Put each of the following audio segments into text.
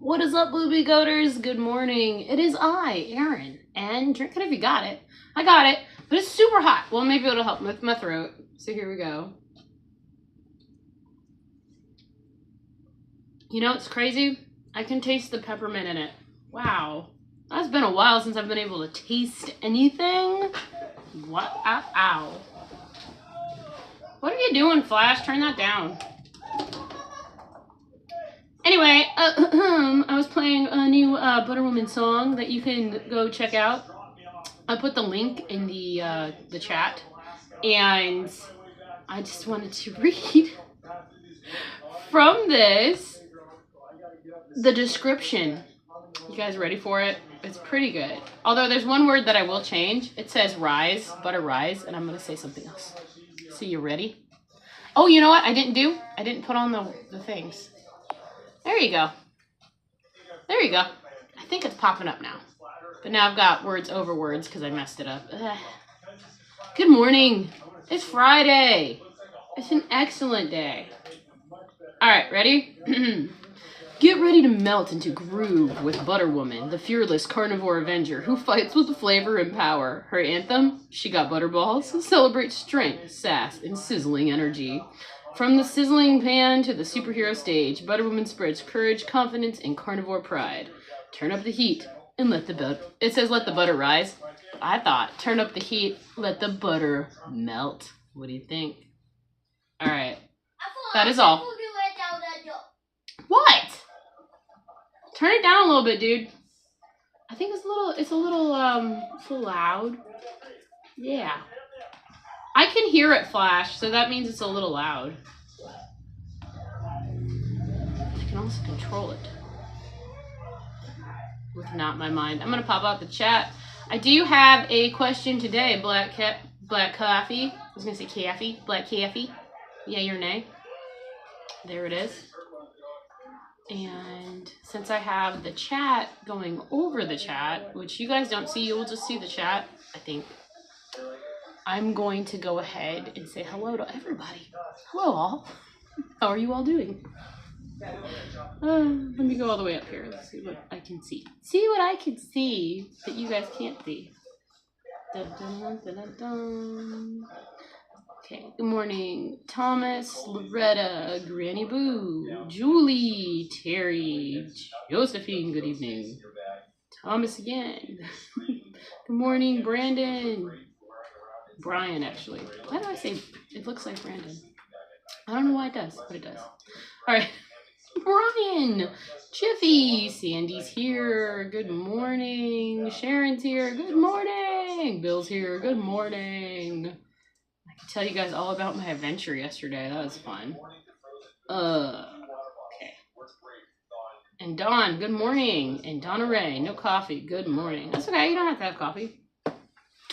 What is up, Boobie Goaters? Good morning. It is I, Aaron, and drink it if you got it. I got it, but it's super hot. Well, maybe it'll help with my throat. So here we go. You know, it's crazy. I can taste the peppermint in it. Wow. That's been a while since I've been able to taste anything. What? Ow, ow. What are you doing, Flash? Turn that down. Anyway, I was playing a new Butterwoman song that you can go check out. I put the link in the chat, and I just wanted to read from this the description. You guys ready for it? It's pretty good. Although there's one word that I will change. It says rise, butter rise, and I'm going to say something else. So you ready? Oh, you know what I didn't do? I didn't put on the things. There you go. There you go. I think it's popping up now. But now I've got words over words because I messed it up. Ugh. Good morning. It's Friday. It's an excellent day. All right, ready? Get ready to melt into groove with Butterwoman, the fearless carnivore avenger who fights with flavor and power. Her anthem, She Got Butterballs, celebrates strength, sass, and sizzling energy. From the sizzling pan to the superhero stage, Butterwoman spreads courage, confidence, and carnivore pride. Turn up the heat and let the butter... It says let the butter rise. I thought, turn up the heat, let the butter melt. What do you think? All right. That is all. What? Turn it down a little bit, dude. I think it's a little loud. Yeah. I can hear it flash, so that means it's a little loud. I can also control it with not my mind. I'm gonna pop out the chat. I do have a question today, Black Coffee. I was gonna say Caffey, Black Caffey. Yay or nay? There it is. And since I have the chat going over the chat, which you guys don't see, you will just see the chat, I think. I'm going to go ahead and say hello to everybody. Hello, all. How are you all doing? Let me go all the way up here. Let's see what I can see. See what I can see that you guys can't see. Dun, dun, dun, dun, dun. Okay, good morning. Thomas, Loretta, Granny Boo, Julie, Terry, Josephine, good evening. Thomas again. Good morning, Brandon. Brian, actually. Why do I say it looks like Brandon? I don't know why it does, but it does. All right. Brian, Jiffy, Sandy's here. Good morning. Sharon's here. Good morning. Bill's here. Good morning. I can tell you guys all about my adventure yesterday. That was fun. Okay. And Dawn, good morning. And Donna Ray, no coffee. Good morning. That's okay. You don't have to have coffee.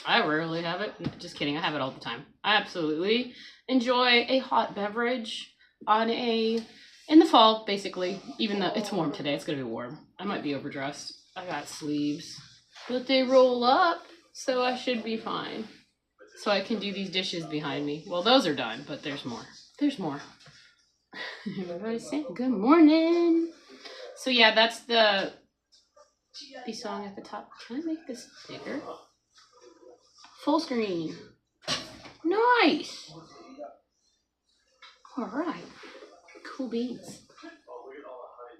I rarely have it. Just kidding. I have it all the time. I absolutely enjoy a hot beverage in the fall, basically. Even though it's warm today. It's going to be warm. I might be overdressed. I got sleeves. But they roll up, so I should be fine. So I can do these dishes behind me. Well, those are done, but there's more. There's more. Everybody's saying good morning. So yeah, that's the song at the top. Can I make this bigger? Full screen. Nice. All right. Cool beans.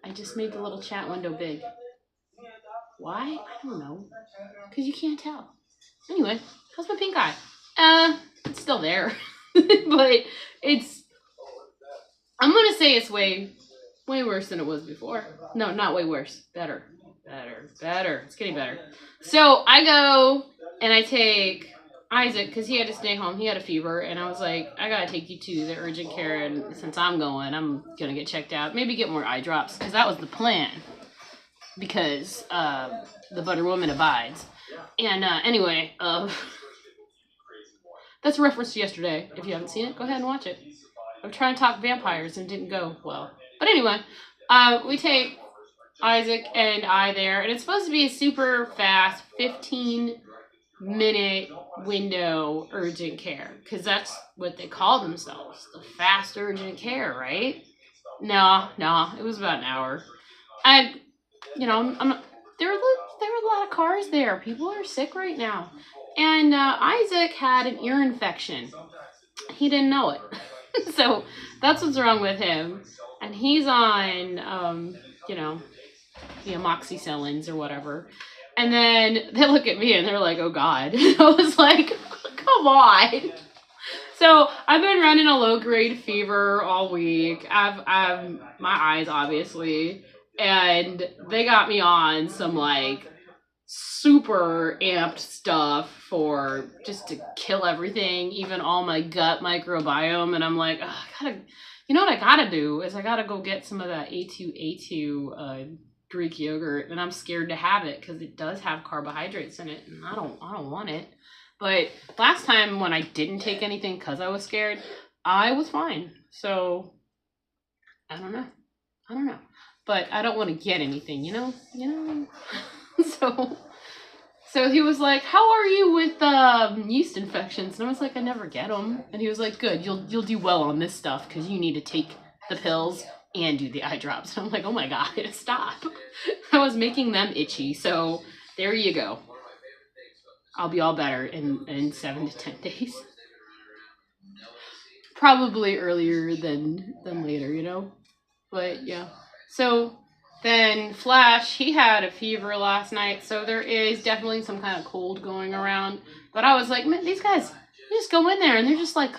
I just made the little chat window big. Why? I don't know. Because you can't tell. Anyway, how's my pink eye? It's still there. But it's... I'm going to say it's way worse than it was before. No, not way worse. Better. It's getting better. So I go and I take Isaac, because he had to stay home. He had a fever, and I was like, I gotta take you to the urgent care, and since I'm going, I'm gonna get checked out. Maybe get more eye drops, because that was the plan. Because the Butterwoman abides. And anyway, that's a reference to yesterday. If you haven't seen it, go ahead and watch it. I'm trying to talk vampires, and it didn't go well. But anyway, we take Isaac and I there, and it's supposed to be a super fast 15-minute window urgent care, because that's what they call themselves, the fast urgent care, right? No, it was about an hour. you know, there were a lot of cars there. People are sick right now. And Isaac had an ear infection. He didn't know it. So that's what's wrong with him. And he's on, you know, the amoxicillins or whatever. And then they look at me and they're like, oh God. I was like, come on. So I've been running a low grade fever all week. I've my eyes obviously, and they got me on some like super amped stuff for just to kill everything, even all my gut microbiome. And I'm like, you know what I gotta do is I gotta go get some of that A2 Greek yogurt, and I'm scared to have it because it does have carbohydrates in it, and I don't want it. But last time when I didn't take anything because I was scared, I was fine. So I don't know. But I don't want to get anything, you know. So he was like, "How are you with yeast infections?" And I was like, "I never get them." And he was like, "Good, you'll do well on this stuff because you need to take the pills and do the eye drops." And I'm like, "Oh my God, stop!" I was making them itchy. So there you go. I'll be all better in 7 to 10 days. Probably earlier than later, you know? But yeah. So then Flash, he had a fever last night, so there is definitely some kind of cold going around. But I was like, man, these guys, they just go in there and they're just like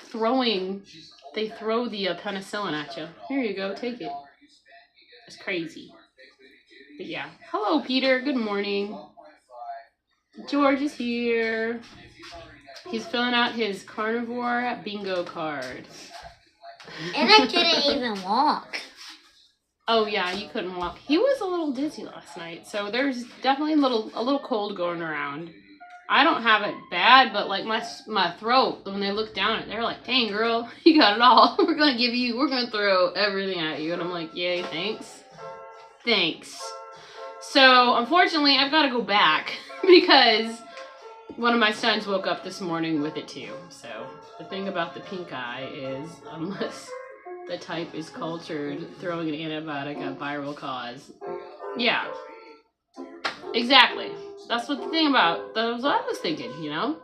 they throw the penicillin at you. Here you go, take it. It's crazy. But yeah. Hello, Peter. Good morning. George is here. He's filling out his carnivore bingo card. And I couldn't even walk. Oh yeah, you couldn't walk. He was a little dizzy last night, so there's definitely a little cold going around. I don't have it bad, but like my throat, when they look down at it, they're like, "Dang girl, you got it all. We're gonna throw everything at you." And I'm like, "Yay, thanks." So unfortunately, I've got to go back because one of my sons woke up this morning with it too. So the thing about the pink eye is, unless the type is cultured, throwing an antibiotic at viral cause. Yeah, exactly. That's what the thing about. That's what I was thinking, you know?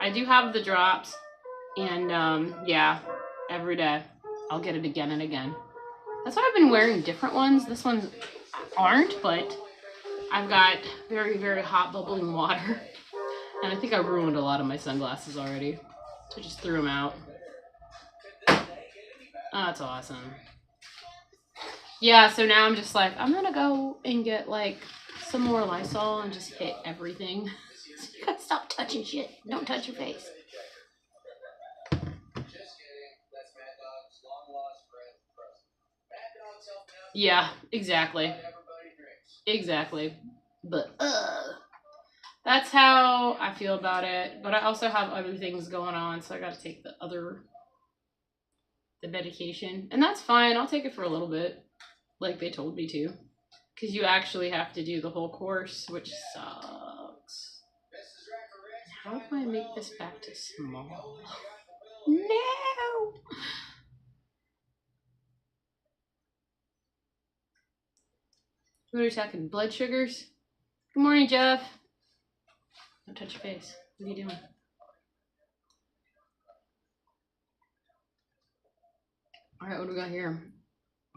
I do have the drops, and yeah, every day I'll get it again and again. That's why I've been wearing different ones. This one's aren't, but I've got very, very hot bubbling water. And I think I ruined a lot of my sunglasses already. So I just threw them out. Oh, that's awesome. Yeah, so now I'm just like, I'm gonna go and get like some more Lysol and just hit everything. So you gotta stop touching shit. Don't touch your face. Yeah, exactly. But that's how I feel about it. But I also have other things going on, so I gotta take the medication. And that's fine. I'll take it for a little bit, like they told me to. Because you actually have to do the whole course, which sucks. How do I make this back to small? No! What are we talking? Blood sugars? Good morning, Jeff. Don't touch your face. What are you doing? Alright, what do we got here?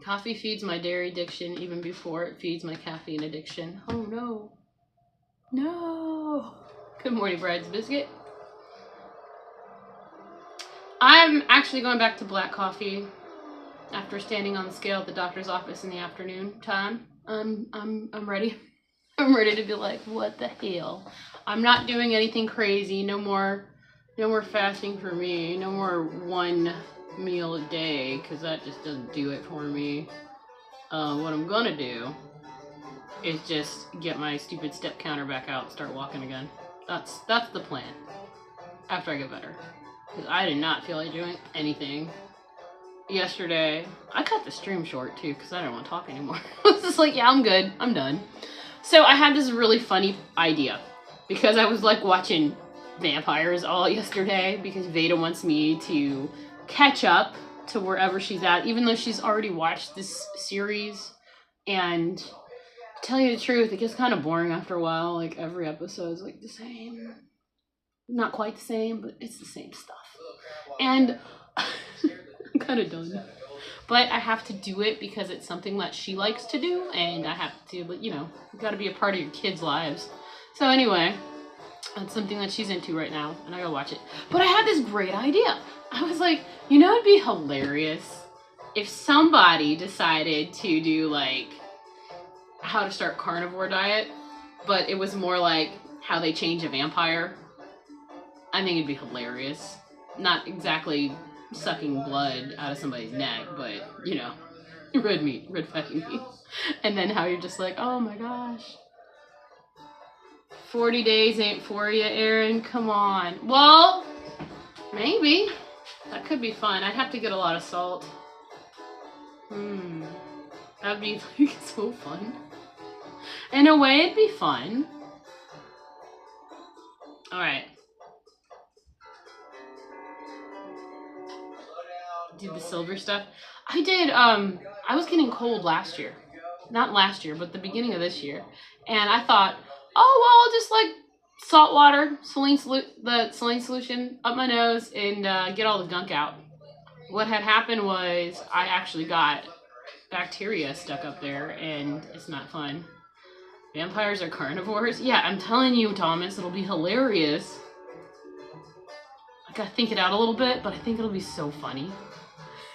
Coffee feeds my dairy addiction even before it feeds my caffeine addiction. Oh no. No. Good morning, Bride's Biscuit. I'm actually going back to black coffee after standing on the scale at the doctor's office in the afternoon time. I'm ready. I'm ready to be like, what the hell? I'm not doing anything crazy. No more fasting for me. No more one meal a day, because that just doesn't do it for me. What I'm gonna do is just get my stupid step counter back out and start walking again. That's the plan. After I get better. Because I did not feel like doing anything yesterday. I cut the stream short too because I didn't want to talk anymore. I was just like, yeah, I'm good. I'm done. So I had this really funny idea because I was like watching vampires all yesterday because Veda wants me to catch up to wherever she's at, even though she's already watched this series and tell you the truth, it gets kind of boring after a while. Like every episode's like the same. Not quite the same, but it's the same stuff. And I'm kind of done. But I have to do it because it's something that she likes to do, and I have to, you know, you gotta be a part of your kids' lives. So anyway, that's something that she's into right now, and I gotta watch it. But I had this great idea. I was like, you know, it'd be hilarious if somebody decided to do like how to start carnivore diet, but it was more like how they change a vampire. I think it'd be hilarious. Not exactly sucking blood out of somebody's neck, but, you know, red meat, red fatty meat. And then how you're just like, oh my gosh. 40 days ain't for you, Aaron. Come on. Well, maybe. That could be fun. I'd have to get a lot of salt. That'd be like so fun. In a way, it'd be fun. Alright. Do the silver stuff. I did, I was getting cold last year. Not last year, but the beginning of this year. And I thought, oh, well, I'll just like salt water, the saline solution up my nose and get all the gunk out. What had happened was I actually got bacteria stuck up there, and it's not fun. Vampires are carnivores? Yeah, I'm telling you, Thomas, it'll be hilarious. I gotta think it out a little bit, but I think it'll be so funny.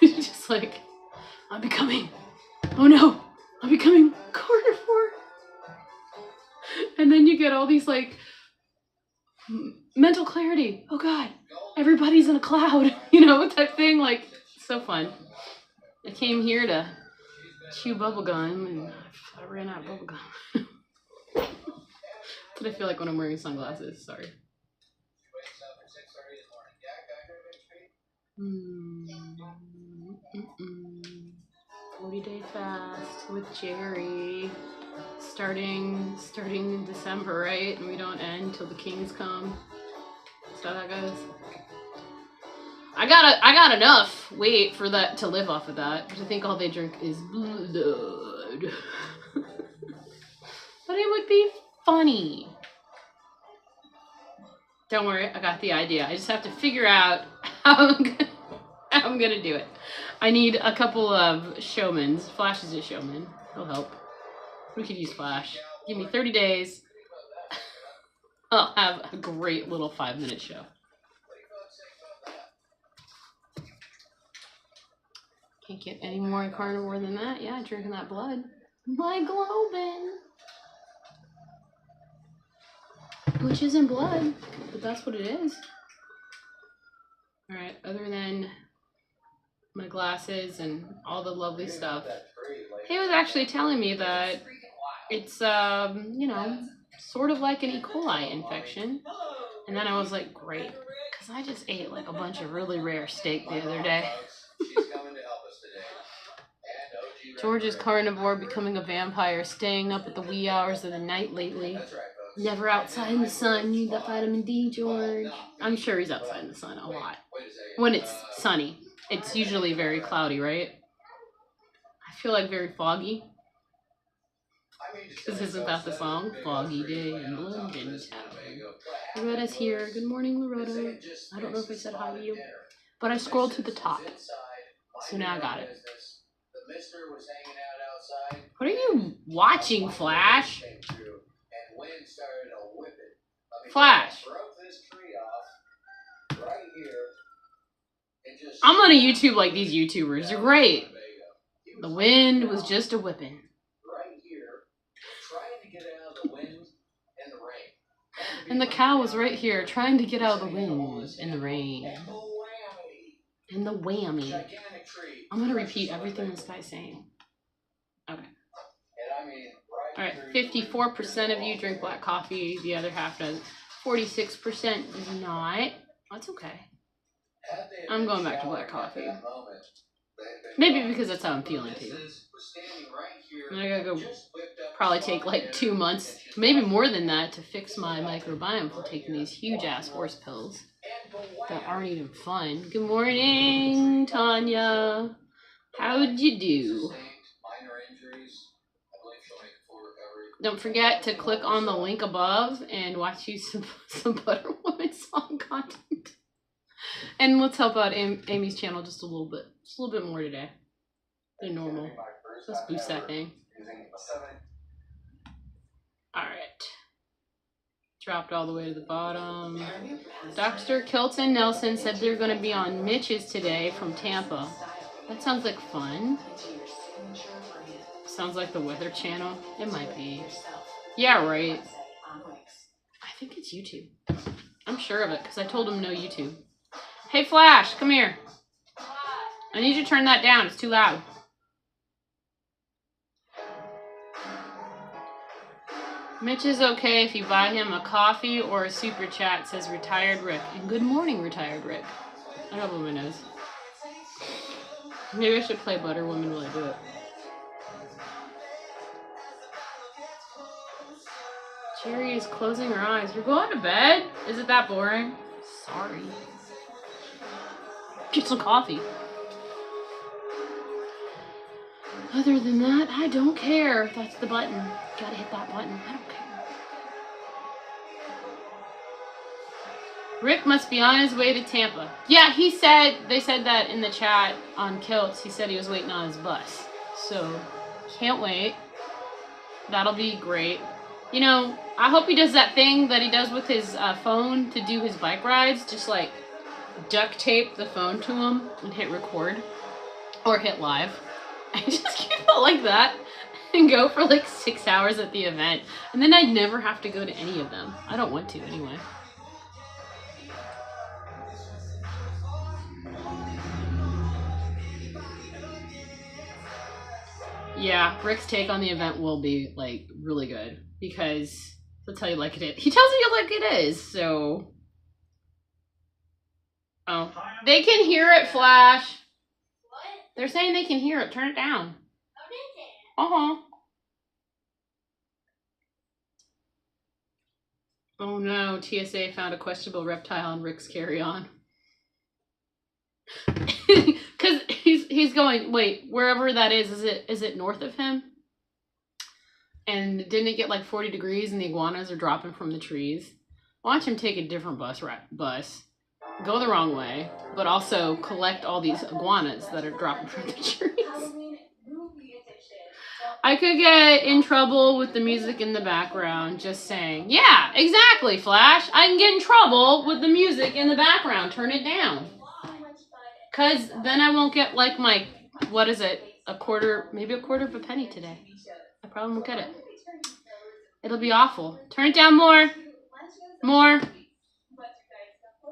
Just like, I'm becoming, oh no, I'm becoming carnivore. And then you get all these like, mental clarity. Oh God, everybody's in a cloud, you know, type thing. Like, so fun. I came here to chew bubblegum, and I ran out of bubblegum. That's what I feel like when I'm wearing sunglasses. Sorry. 40-day fast with Jerry. Starting in December, right? And we don't end till the kings come. That's how that goes. I got enough weight for that to live off of that, because I think all they drink is blood. But it would be funny. Don't worry, I got the idea. I just have to figure out how I'm gonna do it. I need a couple of showmans. Flash is a showman. He'll help. We could use Flash. Give me 30 days. I'll have a great little 5-minute show. Can't get any more carnivore than that. Yeah, drinking that blood. My globin. Which isn't blood, but that's what it is. Alright, other than my glasses and all the lovely stuff, he was actually telling me that it's, you know, sort of like an E. coli infection. And then I was like, great, because I just ate like a bunch of really rare steak the other day. George is carnivore, becoming a vampire, staying up at the wee hours of the night lately. Never outside in the sun. Need that vitamin D, George. I'm sure he's outside in the sun a lot. When it's sunny. It's usually very cloudy, right? I feel like very foggy. This isn't that the song? Foggy day in London town. Loretta's here. Good morning, Loretta. I don't know if I said hi to you, but I scrolled to the top. So now I got it. What are you watching, Flash? Flash. I'm on a YouTube like these YouTubers. They're great. The wind was just a whipping. And the cow was right here trying to get out of the wind and the rain. And the whammy. I'm going to repeat everything this guy's saying. Okay. Alright, 54% of you drink black coffee, the other half does. 46% does not. That's okay. I'm going back to black coffee. Maybe because that's how I'm feeling too. And I gotta go probably take like 2 months, maybe more than that, to fix my microbiome from taking these huge ass horse pills that aren't even fun. Good morning, Tanya. How'd you do? don't forget to click on the link above and watch you some Butter Woman song content. And let's help out Amy's channel just a little bit more today than normal. Let's boost that thing. All right. Dropped all the way to the bottom. Dr. Kilton Nelson said they're going to be on Mitch's today from Tampa. That sounds like fun. Sounds like the Weather Channel. It might be. Yeah, right. I think it's YouTube. I'm sure of it because I told him no YouTube. Hey, Flash, come here. I need you to turn that down. It's too loud. Mitch is okay if you buy him a coffee or a super chat, says Retired Rick. And good morning, Retired Rick. I got one of my nose. Maybe I should play Butter Woman while I do it. Terri is closing her eyes. You're going to bed? Is it that boring? Sorry. Get some coffee. Other than that, I don't care. That's the button. Gotta hit that button. I don't care. Rick must be on his way to Tampa. Yeah, they said that in the chat on Kilts. He said he was waiting on his bus. So, can't wait. That'll be great. You know, I hope he does that thing that he does with his phone to do his bike rides. Just like duct tape the phone to him and hit record. Or hit live. I just keep it like that and go for like 6 hours at the event. And then I'd never have to go to any of them. I don't want to anyway. Yeah, Rick's take on the event will be like really good because he'll tell you like it is. He tells you like it is, so. Oh, they can hear it, Flash. What? They're saying they can hear it. Turn it down. Oh no, TSA found a questionable reptile in Rick's carry-on. Because he's going, wait, wherever that is it north of him? And didn't it get like 40 degrees and the iguanas are dropping from the trees? Watch him take a different bus, go the wrong way, but also collect all these iguanas that are dropping from the trees. I could get in trouble with the music in the background, just saying. Yeah, exactly, Flash. I can get in trouble with the music in the background. Turn it down. Because then I won't get like my, what is it, maybe a quarter of a penny today. I probably won't get it. It'll be awful. Turn it down more. More.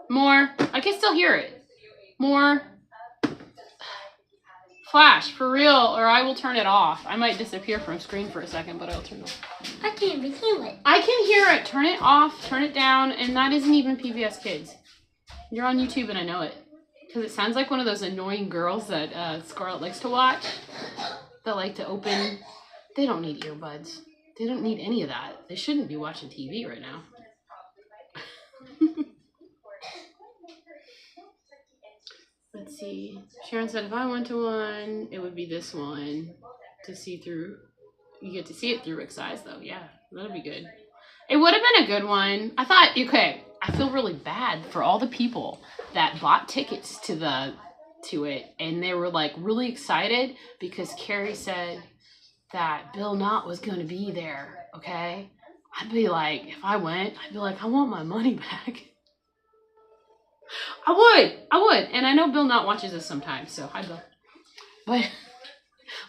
I can still hear it. More. Flash, for real, or I will turn it off. I might disappear from screen for a second, but I'll turn it off. I can't even hear it. I can hear it. Turn it off, turn it down, and that isn't even PBS Kids. You're on YouTube and I know it. Because it sounds like one of those annoying girls that Scarlett likes to watch. That like to open. They don't need earbuds. They don't need any of that. They shouldn't be watching TV right now. Let's see. Sharon said if I went to one, it would be this one to see through. You get to see it through Rick's eyes, though. Yeah, that'd be good. It would have been a good one. I thought, okay, I feel really bad for all the people that bought tickets to it, and they were like really excited because Carrie said that Bill Knott was going to be there. Okay, I'd be like, if I went, I'd be like, I want my money back. I would, and I know Bill Knott watches this sometimes, so hi Bill. But I'd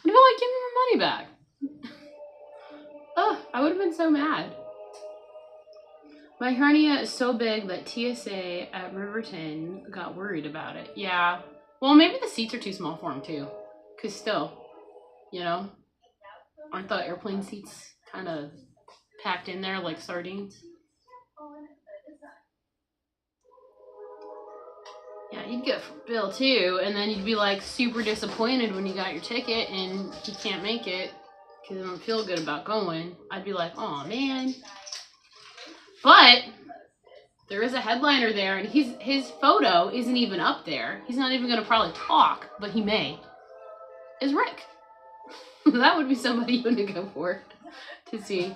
be like, give me my money back. Oh, I would have been so mad. My hernia is so big that TSA at Riverton got worried about it. Yeah, well maybe the seats are too small for him too, cause still, you know, aren't the airplane seats kind of packed in there like sardines? Yeah, you'd get for Bill too, and then you'd be like super disappointed when you got your ticket and you can't make it because you don't feel good about going. I'd be like, oh man. But there is a headliner there, and his photo isn't even up there. He's not even going to probably talk, but he may. Is Rick. That would be somebody you want to go for. to see.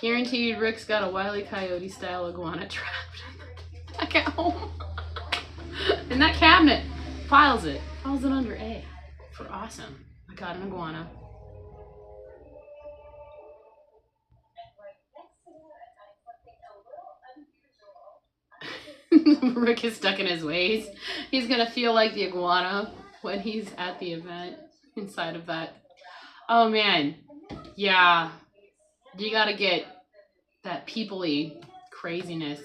Guaranteed Rick's got a Wile E. Coyote style iguana trapped back at home. In that cabinet. Files it under A for awesome. I got an iguana. Rick is stuck in his ways. He's gonna feel like the iguana when he's at the event inside of that. Oh man, yeah, you gotta get that people-y craziness.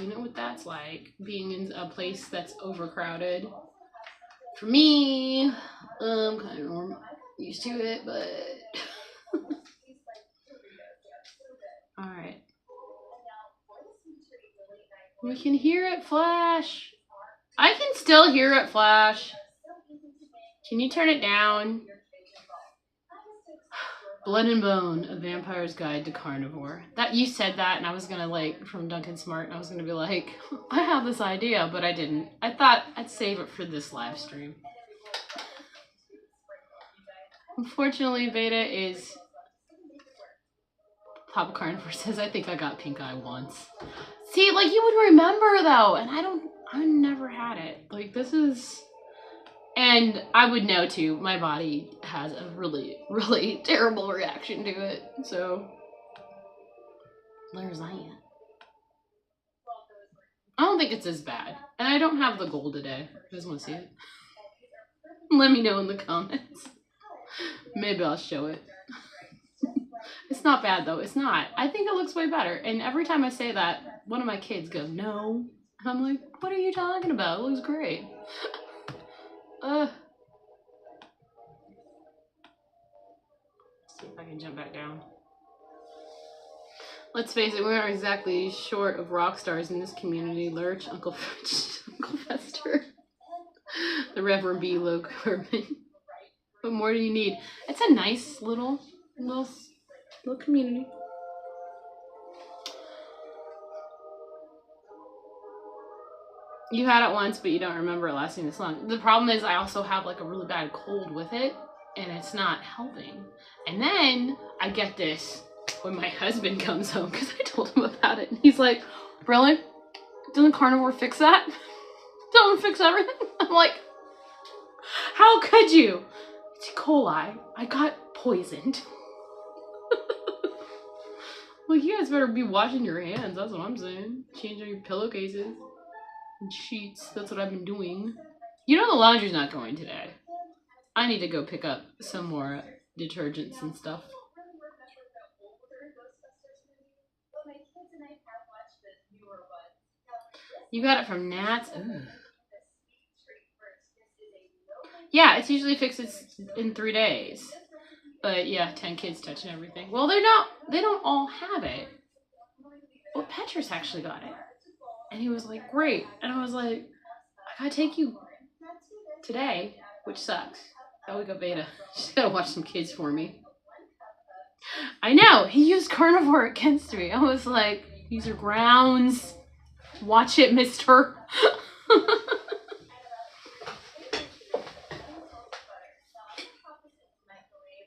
You know what that's like, being in a place that's overcrowded. For me, I'm kind of used to it, but all right. We can hear it flash. I can still hear it flash. Can you turn it down? Blood and Bone, A Vampire's Guide to Carnivore. That you said that, and I was gonna like from Duncan Smart, and I was gonna be like, I have this idea, but I didn't. I thought I'd save it for this live stream. Unfortunately, Beta is. Papa Carnivore says, I think I got pink eye once. See, like you would remember though, and I never had it. Like this is. And I would know too, my body has a really, really terrible reaction to it. So, there's that. I don't think it's as bad. And I don't have the goal today. You guys want to see it? Let me know in the comments. Maybe I'll show it. It's not bad though. It's not. I think it looks way better. And every time I say that, one of my kids goes, no. And I'm like, what are you talking about? It looks great. Let's see if I can jump back down. Let's face it, we aren't exactly short of rock stars in this community. Lurch, Uncle Fester, the Reverend B. Low Corbin. What more do you need? It's a nice little community. You had it once, but you don't remember it lasting this long. The problem is I also have like a really bad cold with it, and it's not helping. And then I get this when my husband comes home, because I told him about it, and he's like, really? Doesn't Carnivore fix that? Don't fix everything? I'm like, how could you? It's E. coli. I got poisoned. Well, you guys better be washing your hands. That's what I'm saying. Changing your pillowcases. And sheets. That's what I've been doing. You know the laundry's not going today. I need to go pick up some more detergents and stuff. You got it from Nat's? Ooh. Yeah, it's usually fixed in 3 days. But yeah, 10 kids touching everything. Well, they don't all have it. Well, Petrus actually got it. And he was like, great. And I was like, I gotta take you today, which sucks. How we got Beta. She's gotta watch some kids for me. I know, he used Carnivore against me. I was like, these are grounds. Watch it, mister.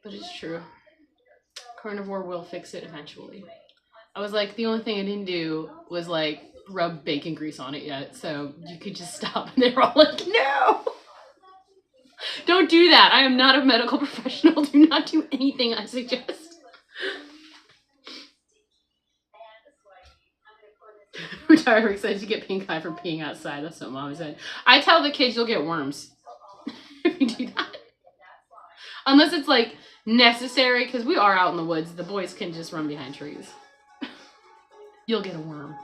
But it's true. Carnivore will fix it eventually. I was like, the only thing I didn't do was like rub bacon grease on it yet, so you could just stop. And they were all like, no! Don't do that. I am not a medical professional. Do not do anything I suggest. Tyler says you get pink eye for peeing outside. That's what Mom said. I tell the kids you'll get worms if you do that. Unless it's like necessary, because we are out in the woods. The boys can just run behind trees. You'll get a worm.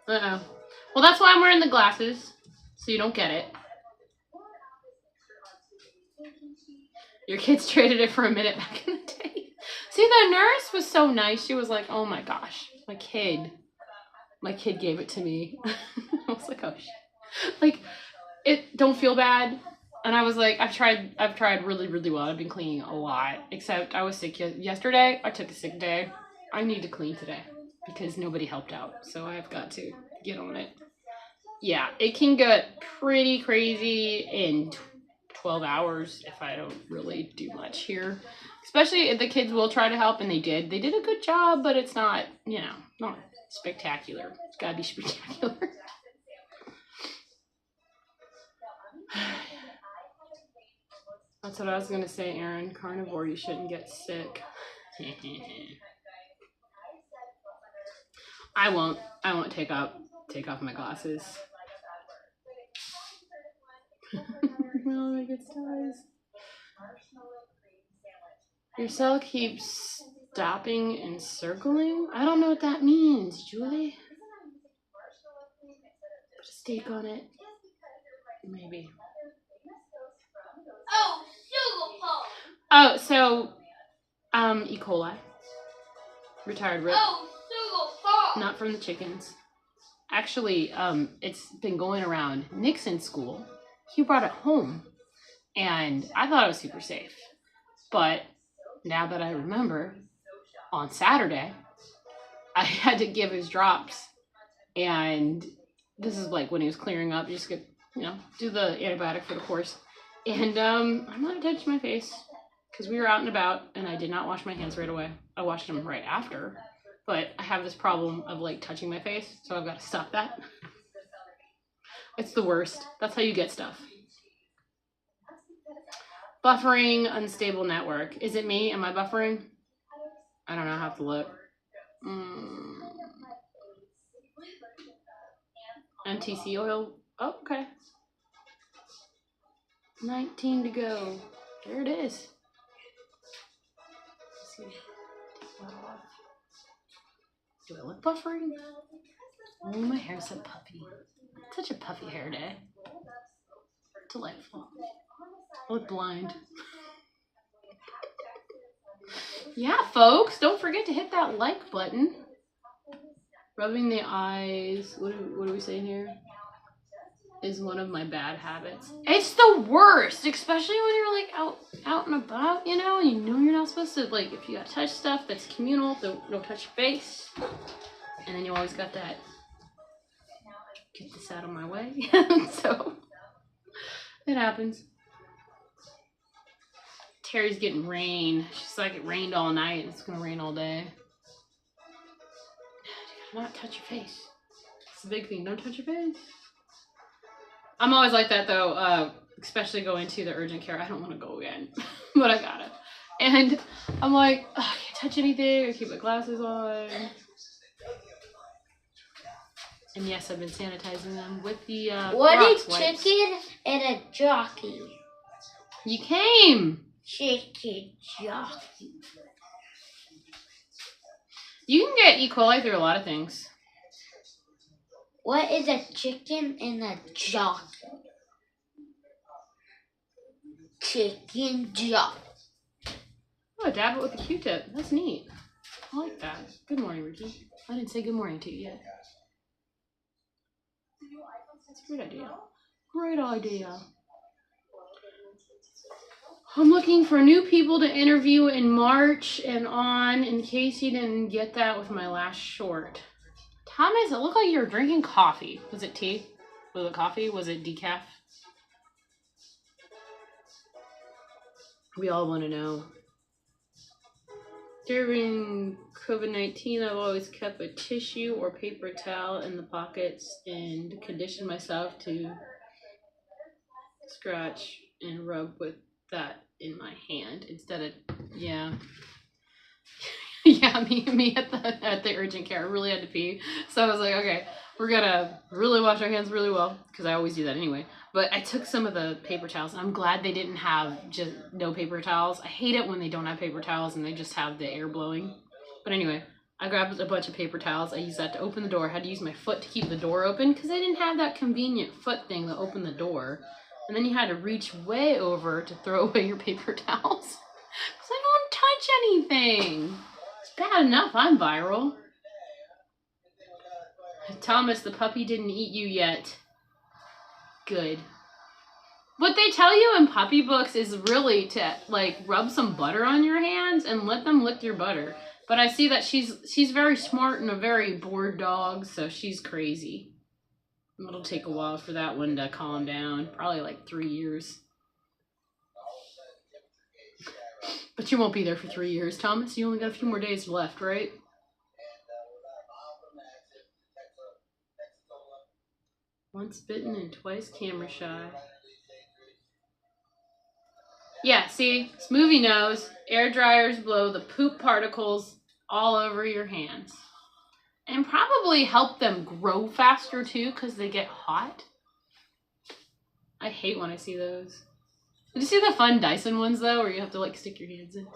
Uh-oh. Well, that's why I'm wearing the glasses, so you don't get it. Your kids traded it for a minute back in the day. See, the nurse was so nice. She was like, oh my gosh, my kid gave it to me. I was like, oh shit. Like, don't feel bad. And I was like, I've tried really, really well. I've been cleaning a lot, except I was sick yesterday. I took a sick day. I need to clean today because nobody helped out. So I've got to get on it. Yeah, it can get pretty crazy in 12 hours if I don't really do much here. Especially if the kids will try to help, and they did. They did a good job, but it's not, not spectacular. It's gotta be spectacular. That's what I was gonna say, Aaron. Carnivore, you shouldn't get sick. I won't take off my glasses. No, it gets ties. Your cell keeps stopping and circling? I don't know what that means, Julie. Put a steak on it. Maybe. Oh, so, E. coli. Retired rip. Not from the chickens. Actually, it's been going around Nixon's school. He brought it home, and I thought it was super safe. But now that I remember, on Saturday, I had to give his drops, and this is like when he was clearing up. You just get, do the antibiotic for the course. And I'm not touching my face because we were out and about, and I did not wash my hands right away. I washed them right after, but I have this problem of like touching my face, so I've got to stop that. It's the worst. That's how you get stuff. Buffering, unstable network. Is it me? Am I buffering? I don't know. I have to look. MTC oil. Oh, okay. 19 to go. There it is. Let's see. Do I look buffering? Oh, my hair's so puffy. Such a puffy hair day. Delightful. I look blind. Yeah, folks, don't forget to hit that like button. Rubbing the eyes. What are we saying here? Is one of my bad habits. It's the worst, especially when you're like out and about, and you're not supposed to, like, if you gotta touch stuff that's communal, don't touch your face. And then you always got that, get this out of my way. So it happens. Terry's getting rain. She's like, it rained all night. It's gonna rain all day. You gotta not touch your face. It's the big thing. Don't touch your face. I'm always like that though, especially going to the urgent care. I don't want to go again, but I gotta. And I'm like, I can't touch anything. I keep my glasses on. And yes, I've been sanitizing them with the What Rox is wipes. chicken and a jockey? You came. Chicken jockey. You can get E. coli through a lot of things. What is a chicken and a jockey? Chicken jockey. Oh, dab it with a Q-tip. That's neat. I like that. Good morning, Ricky. I didn't say good morning to you yet. That's a great idea. Great idea. I'm looking for new people to interview in March and on, in case you didn't get that with my last short. Thomas, it looked like you were drinking coffee. Was it tea? Was it coffee? Was it decaf? We all want to know. During COVID-19, I've always kept a tissue or paper towel in the pockets and conditioned myself to scratch and rub with that in my hand instead of, yeah. Yeah, me at the urgent care. I really had to pee. So I was like, okay, we're gonna really wash our hands really well, because I always do that anyway. But I took some of the paper towels, and I'm glad they didn't have just no paper towels. I hate it when they don't have paper towels and they just have the air blowing. But anyway, I grabbed a bunch of paper towels. I used that to open the door. I had to use my foot to keep the door open because I didn't have that convenient foot thing to open the door. And then you had to reach way over to throw away your paper towels. Because I don't touch anything. It's bad enough I'm viral. Thomas, the puppy didn't eat you yet. Good. What they tell you in puppy books is really to, like, rub some butter on your hands and let them lick your butter. But I see that she's very smart and a very bored dog, so she's crazy. It'll take a while for that one to calm down. Probably like 3 years. But you won't be there for 3 years, Thomas. You only got a few more days left, right? Once bitten and twice camera shy. Yeah, see? Smoothie knows. Air dryers blow the poop particles all over your hands. And probably help them grow faster too, because they get hot. I hate when I see those. Did you see the fun Dyson ones though, where you have to like stick your hands in?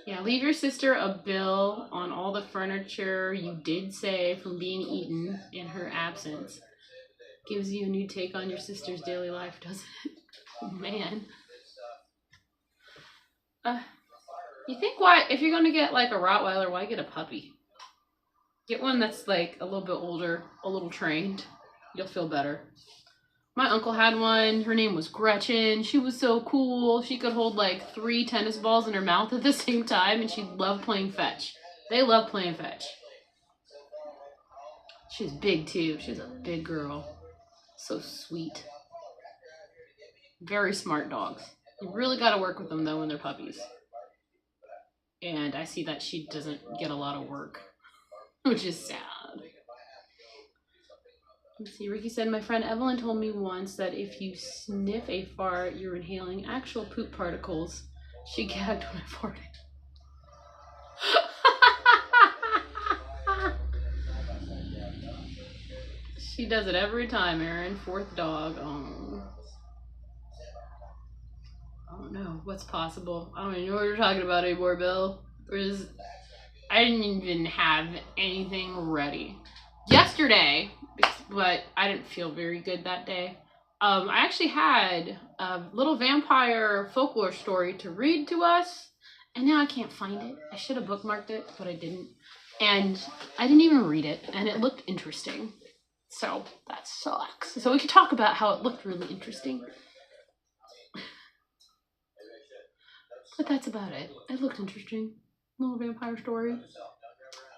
Yeah, leave your sister a bill on all the furniture you did save from being eaten in her absence. Gives you a new take on your sister's daily life, doesn't it? Oh, man. You think why, if you're gonna get like a Rottweiler, why get a puppy? Get one that's like a little bit older, a little trained. You'll feel better. My uncle had one. Her name was Gretchen. She was so cool. She could hold like 3 tennis balls in her mouth at the same time, and she loved playing fetch. They love playing fetch. She's big too. She's a big girl. So sweet. Very smart dogs. You really got to work with them though when they're puppies. And I see that she doesn't get a lot of work, which is sad. Let's see, Ricky said, my friend Evelyn told me once that if you sniff a fart, you're inhaling actual poop particles. She gagged when I farted. She does it every time, Erin. 4th dog. Oh. I don't know what's possible. I don't even know what you're talking about anymore, Bill. I didn't even have anything ready. Yesterday, but I didn't feel very good that day. I actually had a little vampire folklore story to read to us, and now I can't find it. I should have bookmarked it, but I didn't. And I didn't even read it, and it looked interesting. So that sucks. So we could talk about how it looked really interesting. But that's about it. It looked interesting. Little vampire story.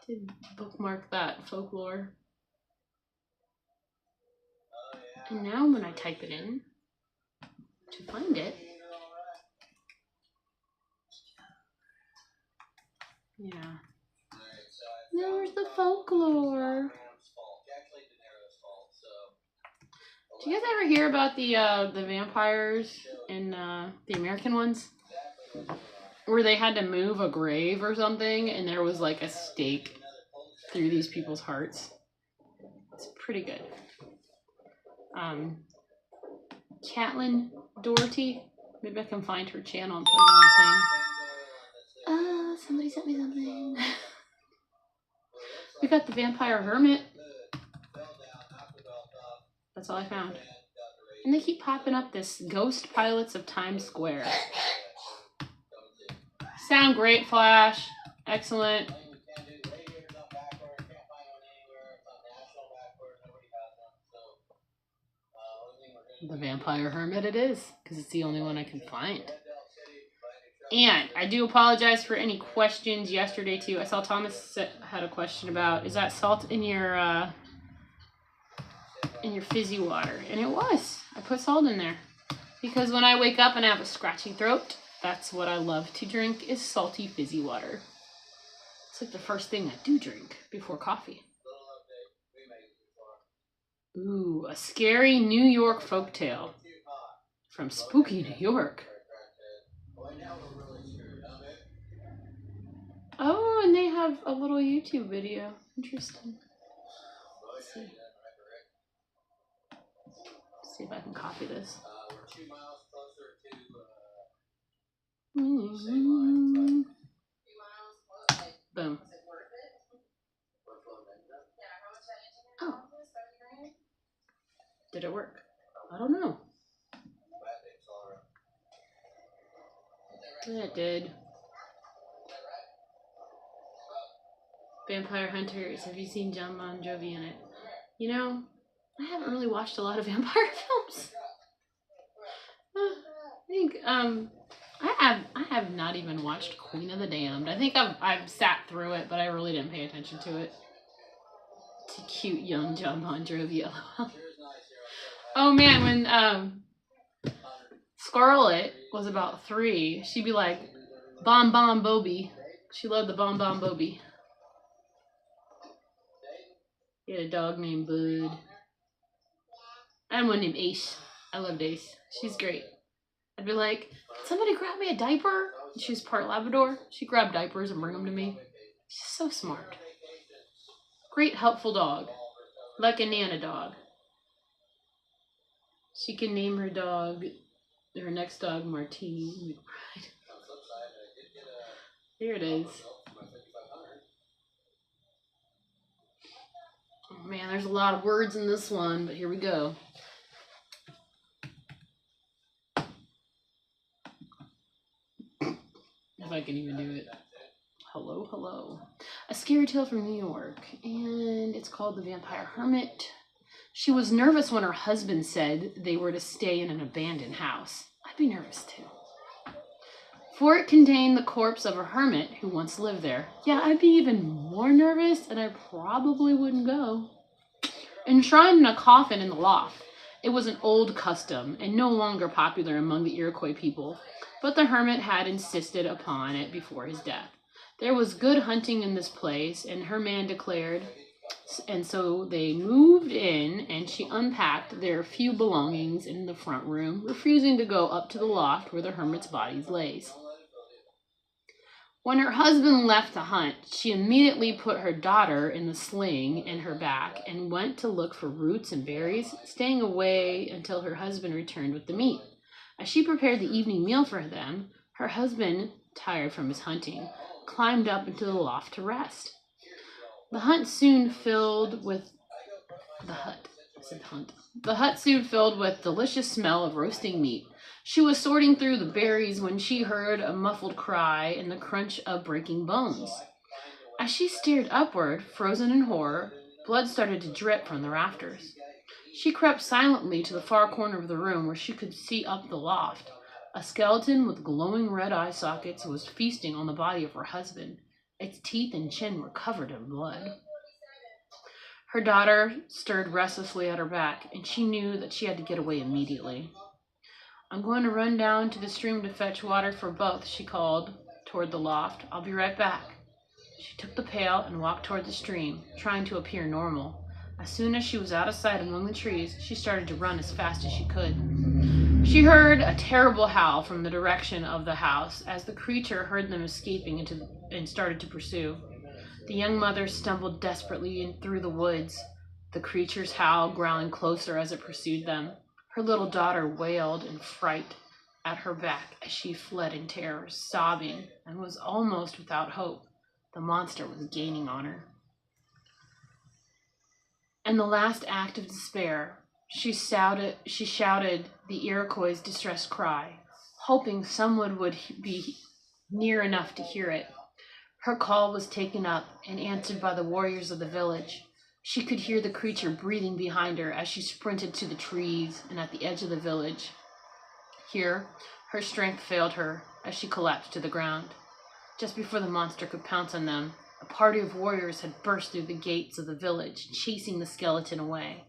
Did bookmark that folklore. And now when I type it in to find it, yeah. There's the folklore. Do you guys ever hear about the vampires in the American ones? Where they had to move a grave or something, and there was like a stake through these people's hearts. It's pretty good. Caitlin Doherty. Maybe I can find her channel and put it on the thing. Oh, somebody sent me something. We got the Vampire Hermit. That's all I found. And they keep popping up this Ghost Pilots of Times Square. Sound great, Flash. Excellent. The Vampire Hermit it is, because it's the only one I can find. And I do apologize for any questions yesterday too. I saw Thomas had a question about, is that salt in your fizzy water? And it was. I put salt in there. Because when I wake up and I have a scratchy throat, that's what I love to drink, is salty fizzy water. It's like the first thing I do drink before coffee. Ooh, a scary New York folktale from spooky New York. Oh, and they have a little YouTube video. Interesting. Let's see. Let's see if I can copy this. Boom. Oh. Did it work? I don't know. Yeah, it did. Vampire Hunters. Have you seen John Bon Jovi in it? You know, I haven't really watched a lot of vampire films. I think I have not even watched Queen of the Damned. I think I've sat through it, but I really didn't pay attention to it. It's a cute young John Bon Jovi. Oh man, when Scarlett was about 3, she'd be like, "Bomb Bomb Boobie." She loved the Bomb Bomb Boobie. He had a dog named Bud. I had one named Ace. I loved Ace. She's great. I'd be like, "Can somebody grab me a diaper?" And she was part Labrador. She'd grab diapers and bring them to me. She's so smart. Great, helpful dog. Like a Nana dog. She can name her next dog, Martini. Here it is. Oh man, there's a lot of words in this one, but here we go. If I can even do it. Hello, hello. A scary tale from New York, and it's called The Vampire Hermit. She was nervous when her husband said they were to stay in an abandoned house. I'd be nervous too. For it contained the corpse of a hermit who once lived there. Yeah, I'd be even more nervous, and I probably wouldn't go. Enshrined in a coffin in the loft, it was an old custom and no longer popular among the Iroquois people, but the hermit had insisted upon it before his death. There was good hunting in this place, and her man declared, and so they moved in, and she unpacked their few belongings in the front room, refusing to go up to the loft where the hermit's body lays. When her husband left to hunt, she immediately put her daughter in the sling in her back and went to look for roots and berries, staying away until her husband returned with the meat. As she prepared the evening meal for them, her husband, tired from his hunting, climbed up into the loft to rest. The hut soon filled with delicious smell of roasting meat. She was sorting through the berries when she heard a muffled cry and the crunch of breaking bones. As she stared upward, frozen in horror, blood started to drip from the rafters. She crept silently to the far corner of the room where she could see up the loft. A skeleton with glowing red eye sockets was feasting on the body of her husband. Its teeth and chin were covered in blood. Her daughter stirred restlessly at her back, and she knew that she had to get away immediately. "I'm going to run down to the stream to fetch water for both," she called toward the loft. "I'll be right back." She took the pail and walked toward the stream, trying to appear normal. As soon as she was out of sight among the trees, she started to run as fast as she could. She heard a terrible howl from the direction of the house as the creature heard them escaping and started to pursue. The young mother stumbled desperately through the woods, the creature's howl growling closer as it pursued them. Her little daughter wailed in fright at her back as she fled in terror, sobbing, and was almost without hope. The monster was gaining on her. In the last act of despair, she shouted the Iroquois' distress cry, hoping someone would be near enough to hear it. Her call was taken up and answered by the warriors of the village. She could hear the creature breathing behind her as she sprinted to the trees and at the edge of the village. Here, her strength failed her as she collapsed to the ground. Just before the monster could pounce on them, a party of warriors had burst through the gates of the village, chasing the skeleton away.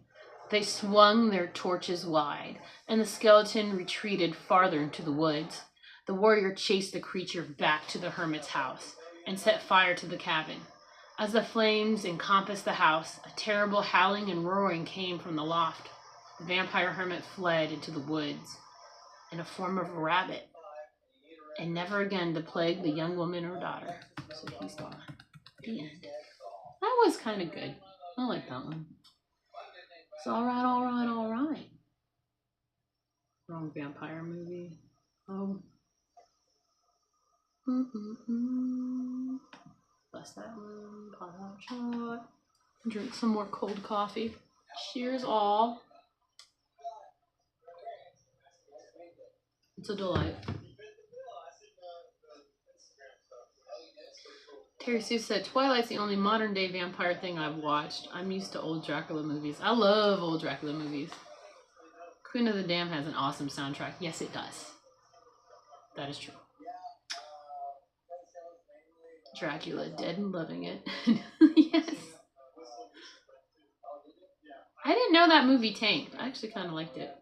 They swung their torches wide, and the skeleton retreated farther into the woods. The warrior chased the creature back to the hermit's house and set fire to the cabin. As the flames encompassed the house, a terrible howling and roaring came from the loft. The vampire hermit fled into the woods in a form of a rabbit, and never again to plague the young woman or daughter. So he's gone. The end. That was kind of good. I like that one. It's alright. Wrong vampire movie. Oh. Bust that one. Pot out shot. Drink some more cold coffee. Cheers all. It's a delight. Terri Sue said, "Twilight's the only modern day vampire thing I've watched. I'm used to old Dracula movies." I love old Dracula movies. Queen of the Damned has an awesome soundtrack. Yes, it does. That is true. Dracula, dead and loving it. Yes. I didn't know that movie tanked. I actually kind of liked it.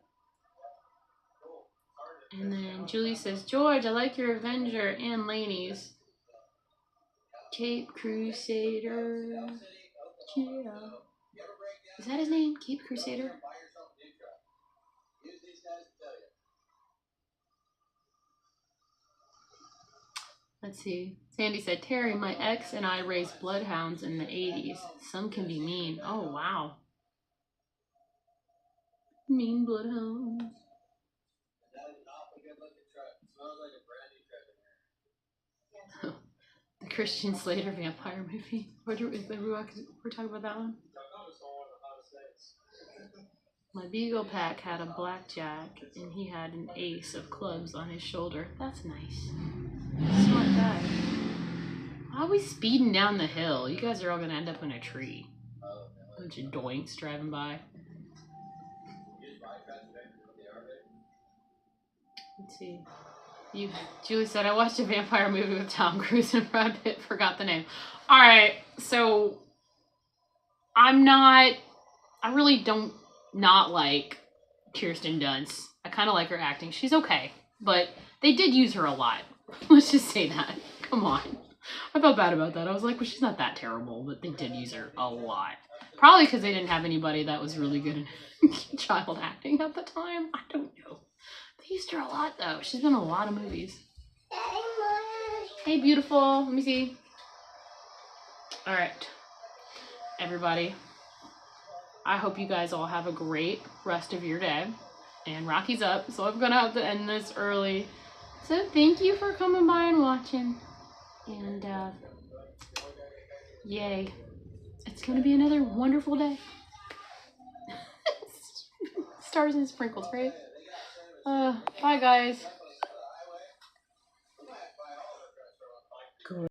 And then Julie says, George, I like your Avenger and Laney's. Cape Crusader. Yeah. Is that his name? Cape Crusader? Let's see. Sandy said, Terri, my ex and I raised bloodhounds in the 80s. Some can be mean. Oh, wow. Mean bloodhounds. The Christian Slater vampire movie. We're talking about that one? My Beagle Pack had a blackjack, and he had an ace of clubs on his shoulder. That's nice. Smart guy. Why are we speeding down the hill? You guys are all going to end up in a tree. Bunch of doinks driving by. Let's see. Julie said, I watched a vampire movie with Tom Cruise and Brad Pitt. Forgot the name. Alright, so I really don't not like Kirsten Dunst. I kind of like her acting. She's okay, but they did use her a lot. Let's just say that. Come on. I felt bad about that. I was like, well, she's not that terrible, but they did use her a lot. Probably because they didn't have anybody that was really good in child acting at the time. I don't know. They used her a lot, though. She's been in a lot of movies. Hey, beautiful. Let me see. All right, everybody. I hope you guys all have a great rest of your day. And Rocky's up, so I'm going to have to end this early. So thank you for coming by and watching. And, yay. It's going to be another wonderful day. Stars and sprinkles, right? Bye, guys.